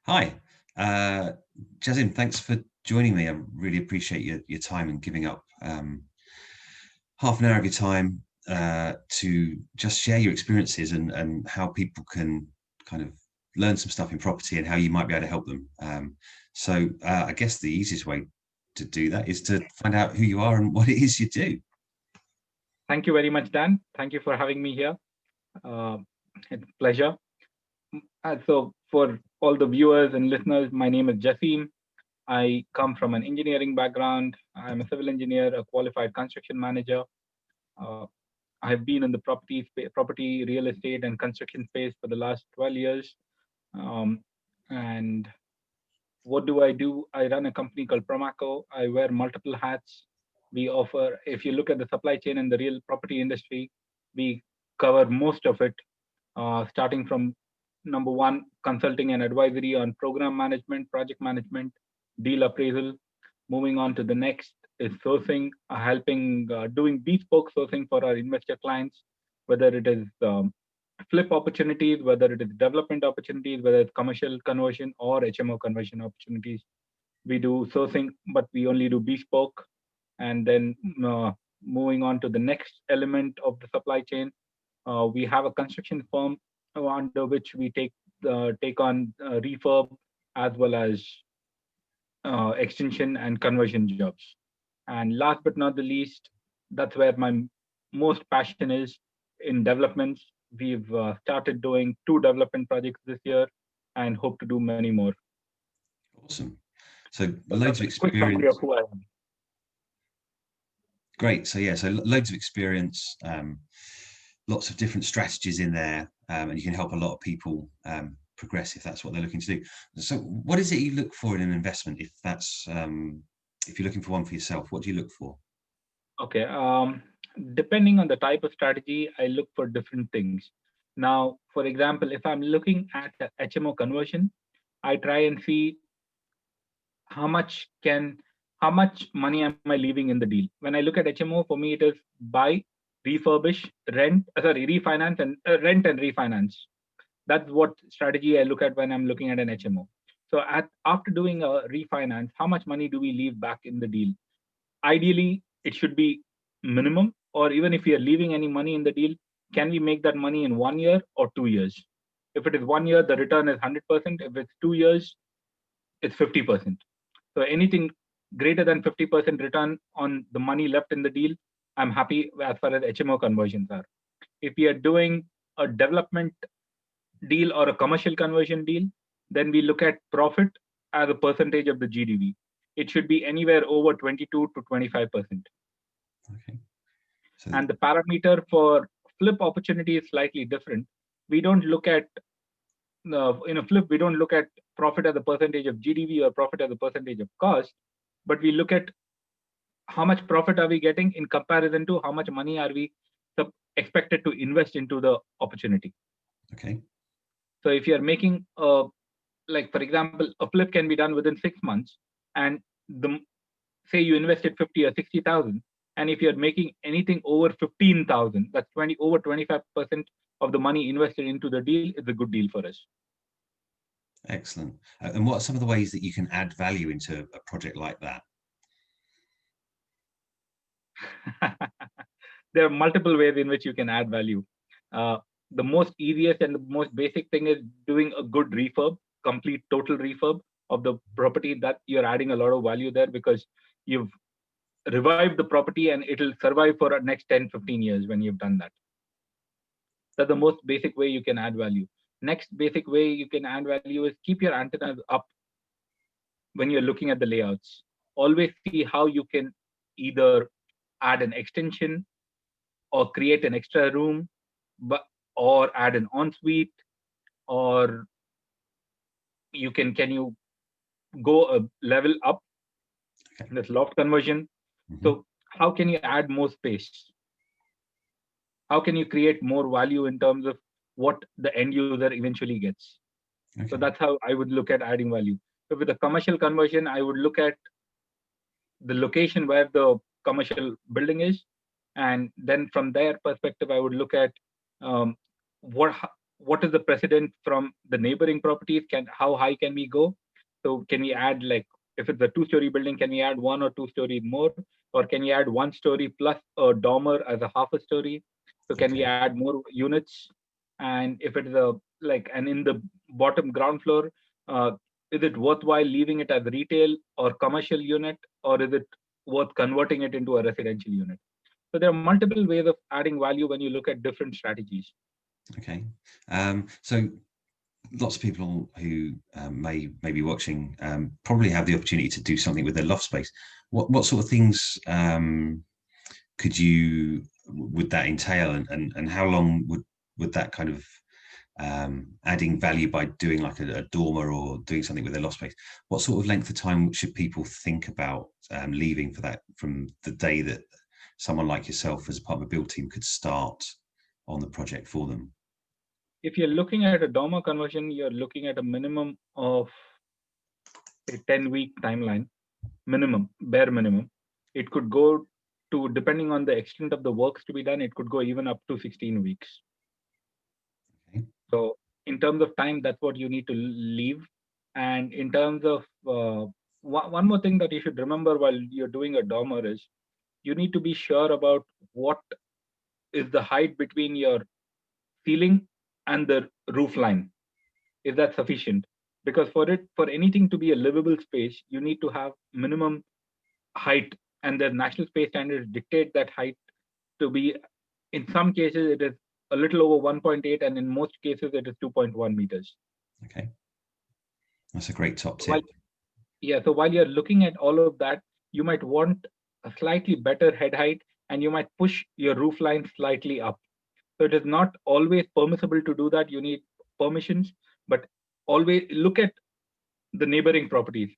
Hi, uh, Jasim, thanks for joining me. I really appreciate your time and giving up half an hour of your time to just share your experiences and how people can kind of learn some stuff in property and how you might be able to help them. I guess the easiest way to do that is to find out who you are and what it is you do. Thank you very much, Dan. Thank you for having me here. Uh, it's a pleasure. So, for all the viewers and listeners, my name is Jasim. I come from an engineering background. I'm a civil engineer, a qualified construction manager. Uh, I have been in the property, real estate, and construction space for the last 12 years. Um, and what do I do? I run a company called Promaco. I wear multiple hats. We offer, if you look at the supply chain and the real property industry, we cover most of it, starting from number one, consulting and advisory on program management, project management, deal appraisal. Moving on to the next is sourcing, helping doing bespoke sourcing for our investor clients, whether it is flip opportunities, whether it is development opportunities, whether it's commercial conversion or HMO conversion opportunities. We do sourcing, but we only do bespoke. And then moving on to the next element of the supply chain, we have a construction firm under which we take on refurb as well as extension and conversion jobs. And last but not the least, that's where my most passion is in developments. We've started doing 2 development projects this year and hope to do many more. Awesome. So So loads that's of a quick summary of experience. who I am. Great. So loads of experience, lots of different strategies in there, and you can help a lot of people progress if that's what they're looking to do. So what is it you look for in an investment if you're looking for one for yourself? What do you look for? Okay. Depending on the type of strategy, I look for different things. Now, for example, if I'm looking at a HMO conversion, I try and see how much can how much money am I leaving in the deal. When I look at HMO, for me it is buy, refurbish, refinance, and rent and refinance. That's what strategy I look at when I'm looking at an HMO. So after doing a refinance, how much money do we leave back in the deal? Ideally, it should be minimum, or even if we are leaving any money in the deal, can we make that money in 1 year or 2 years? If it is 1 year, the return is 100%. If it's 2 years, it's 50%. So anything greater than 50% return on the money left in the deal, I'm happy as far as HMO conversions are. If we are doing a development deal or a commercial conversion deal, then we look at profit as a percentage of the GDV. It should be anywhere over 22 to 25%. Okay. So And the parameter for flip opportunity is slightly different. We don't look at in a flip, we don't look at profit as a percentage of GDV or profit as a percentage of cost, but we look at how much profit are we getting in comparison to how much money are we expected to invest into the opportunity. okay. So if you're making like for example, a flip can be done within 6 months, and the say you invested 50 or 60,000, and if you're making anything over 15,000, that's 25% of the money invested into the deal is a good deal for us. Excellent. And what are some of the ways that you can add value into a project like that? There are multiple ways in which you can add value. Uh, the most easiest and the most basic thing is doing a good refurb, complete total refurb of the property. That you're adding a lot of value there because you've revived the property and it'll survive for the next 10, 15 years when you've done that. That's the most basic way you can add value. Next basic way you can add value is keep your antennas up when you're looking at the layouts. Always see how you can either add an extension or create an extra room, but or add an ensuite, or can you go a level up. Okay. That's loft conversion. Hmm. So how can you add more space? How can you create more value in terms of what the end user eventually gets? So Okay. that's how I would look at adding value. So with a commercial conversion, I would look at the location where the commercial building is, and then from their perspective, I would look at um, what what is the precedent from the neighboring properties? How high can we go? So can we add, like, if it's a 2-story building, can we add 1 or 2 stories more, or can we add 1 story plus a dormer as a half a story? So can we add more units? And if it is and in the bottom ground floor, uh, is it worthwhile leaving it as retail or commercial unit, or is it worth converting it into a residential unit? So there are multiple ways of adding value when you look at different strategies. Okay. So lots of people who may be watching probably have the opportunity to do something with their loft space. What sort of things would that entail, and how long would that kind of adding value by doing like a dormer or doing something with their loft space? What sort of length of time should people think about leaving for that, from the day that someone like yourself as a part of a build team could start on the project for them? If you're looking at a dormer conversion, you're looking at a minimum of a 10-week timeline, bare minimum. It could go to, depending on the extent of the works to be done, it could go even up to 16 weeks. Okay. So in terms of time, that's what you need to leave. And in terms of one more thing that you should remember while you're doing a dormer is you need to be sure about what is the height between your ceiling and the roof line. Is that sufficient? Because for anything to be a livable space, you need to have minimum height, and the national space standards dictate that height to be, in some cases it is a little over 1.8, and in most cases it is 2.1 meters. Okay, that's a great top tip. So while you're looking at all of that, you might want a slightly better head height, and you might push your roof line slightly up. So it is not always permissible to do that. You need permissions, but always look at the neighboring properties.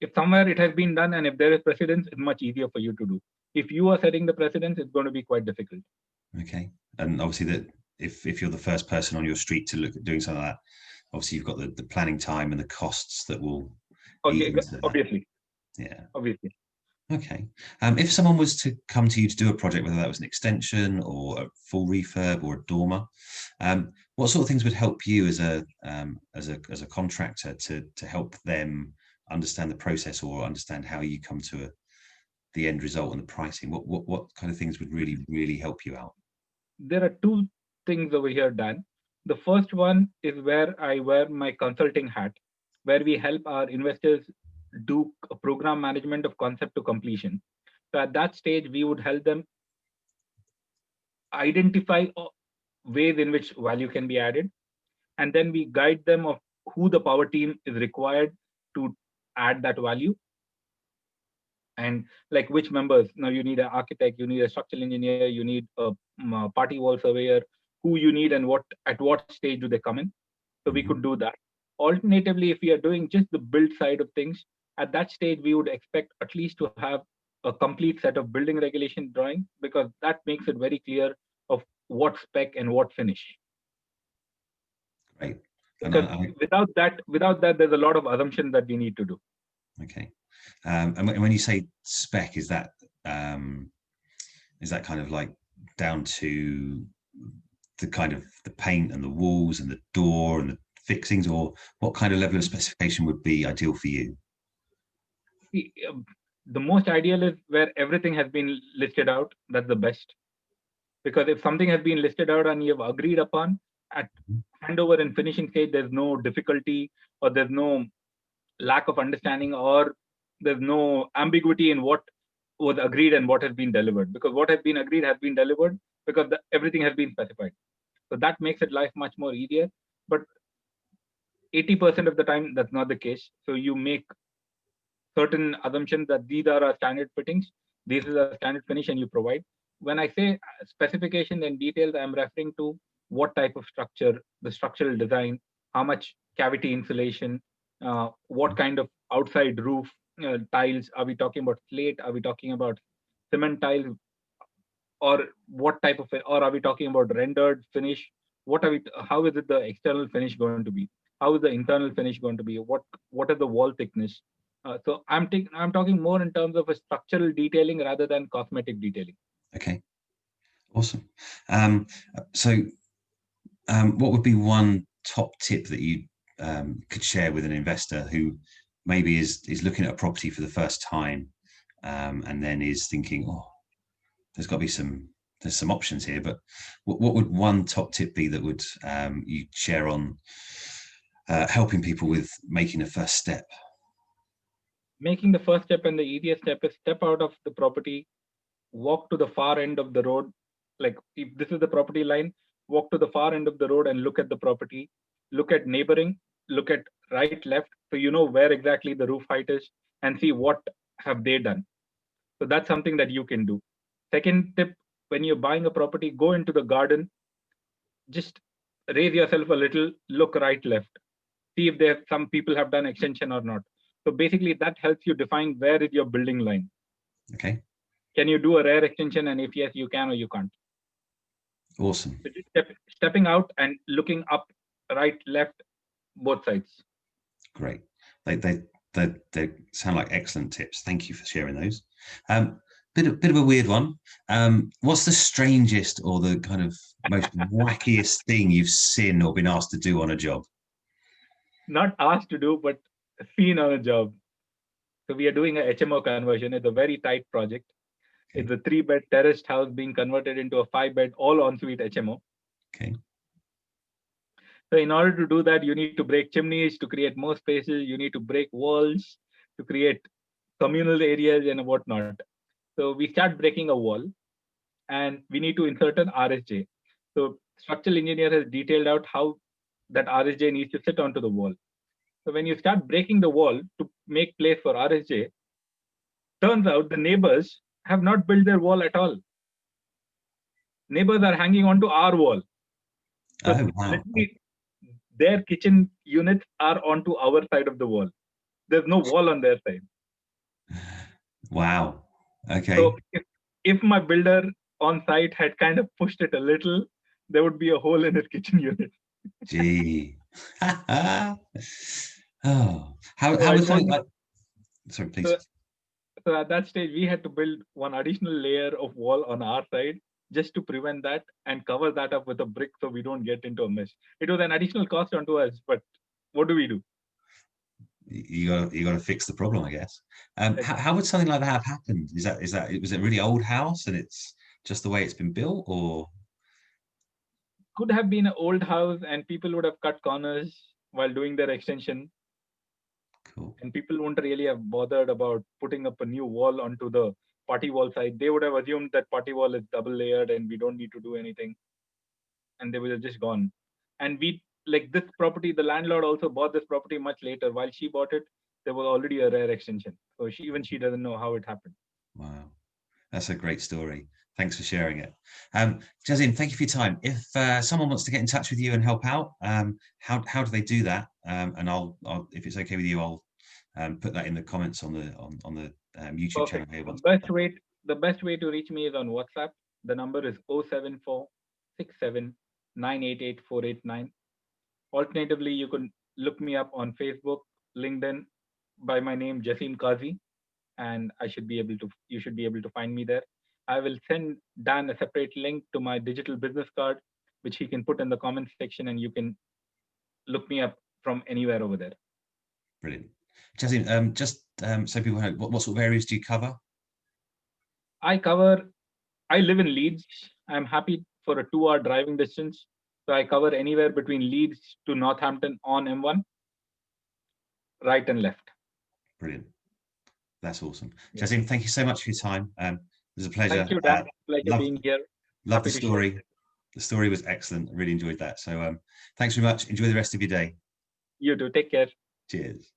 If somewhere it has been done and if there is precedence, it's much easier for you to do. If you are setting the precedence, it's going to be quite difficult. Okay, and obviously that if you're the first person on your street to look at doing something like that, obviously you've got the planning time and the costs that will eat into that. Obviously. Yeah. Obviously. Okay. If someone was to come to you to do a project, whether that was an extension or a full refurb or a dormer, what sort of things would help you as a contractor to help them understand the process or understand how you come to the end result and the pricing? What kind of things would really help you out? There are two things over here, Dan. The first one is where I wear my consulting hat, where we help our investors do a program management of concept to completion. So at that stage, we would help them identify ways in which value can be added, and then we guide them of who the power team is required to add that value, and like which members. Now you need an architect, you need a structural engineer, you need a party wall surveyor, who you need and at what stage do they come in. So we could do that. Alternatively, if we are doing just the build side of things, at that stage we would expect at least to have a complete set of building regulation drawings, because that makes it very clear of what spec and what finish. Right. Because without that, there's a lot of assumptions that we need to do. Okay. And when you say spec, is that kind of like down to the kind of the paint and the walls and the door and the fixings, or what kind of level of specification would be ideal for you? The most ideal is where everything has been listed out. That's the best. Because if something has been listed out and you have agreed upon, at handover and finishing stage, there's no difficulty, or there's no lack of understanding, or there's no ambiguity in what was agreed and what has been delivered. Because what has been agreed has been delivered, because everything has been specified. So that makes it life much more easier. But 80% of the time, that's not the case. So you make certain assumptions that these are our standard fittings, this is a standard finish, and you provide. When I say specification and details, I'm referring to what type of structure, the structural design, how much cavity insulation, what kind of outside roof tiles. Are we talking about slate? Are we talking about cement tiles? Or what type of, or are we talking about rendered finish? How is it the external finish going to be? How is the internal finish going to be? What is the wall thickness? So I'm talking more in terms of a structural detailing rather than cosmetic detailing. Okay, awesome. So what would be one top tip that you could share with an investor who maybe is looking at a property for the first time, and then is thinking, oh, there's some options here, but what would one top tip be that would you share on helping people with making a first step? Making the first step and the easiest step is step out of the property, walk to the far end of the road. Like if this is the property line, walk to the far end of the road and look at the property, look at neighboring, look at right, left, so you know where exactly the roof height is and see what have they done. So that's something that you can do. Second tip, when you're buying a property, go into the garden, just raise yourself a little, look right, left, see if there some people have done extension or not. So basically that helps you define where is your building line. Okay. Can you do a rear extension? And if yes, you can or you can't. Awesome. So just stepping out and looking up, right, left, both sides. Great. They sound like excellent tips. Thank you for sharing those. Bit of a weird one. What's the strangest or the kind of most wackiest thing you've seen or been asked to do on a job? Not asked to do, but seen on a job. So we are doing a HMO conversion. It's a very tight project. Okay. It's a 3-bed terraced house being converted into a 5-bed all ensuite HMO. Okay. So in order to do that, you need to break chimneys to create more spaces. You need to break walls to create communal areas and whatnot. So we start breaking a wall and we need to insert an RSJ. So structural engineer has detailed out how that RSJ needs to sit onto the wall. So when you start breaking the wall to make place for RSJ, turns out the neighbors have not built their wall at all. Neighbors are hanging onto our wall. So literally, their kitchen units are onto our side of the wall. There's no wall on their side. Wow. Okay. So if my builder on site had kind of pushed it a little, there would be a hole in his kitchen unit. Gee. Oh, how was something like? Sorry, please. So at that stage, we had to build one additional layer of wall on our side just to prevent that and cover that up with a brick so we don't get into a mess. It was an additional cost onto us, but what do we do? You got to fix the problem, I guess. How would something like that have happened? Was it a really old house and it's just the way it's been built, or? Could have been an old house and people would have cut corners while doing their extension. Cool. And people wouldn't really have bothered about putting up a new wall onto the party wall side. They would have assumed that party wall is double layered and we don't need to do anything. And they would have just gone. And we, like this property, the landlord also bought this property much later. While she bought it, there was already a rear extension. So she doesn't know how it happened. Wow. That's a great story. Thanks for sharing it. Jasim, thank you for your time. If someone wants to get in touch with you and help out, how do they do that? And I'll if it's okay with you, I'll put that in the comments on the YouTube channel here. The best way to reach me is on WhatsApp. The number is 07467988489. Alternatively, you can look me up on Facebook, LinkedIn by my name Jasim Khazi, and you should be able to find me there. I will send Dan a separate link to my digital business card, which he can put in the comments section, and you can look me up from anywhere over there. Brilliant. Jasim, just so people know, what sort of areas do you cover? I live in Leeds. I'm happy for a 2-hour driving distance. So I cover anywhere between Leeds to Northampton on M1, right and left. Brilliant. That's awesome. Yeah. Jasim, thank you so much for your time. It was a pleasure. Thank you, Dan. Pleasure being here. Love the story. The story was excellent. I really enjoyed that. So thanks very much. Enjoy the rest of your day. You too. Take care. Cheers.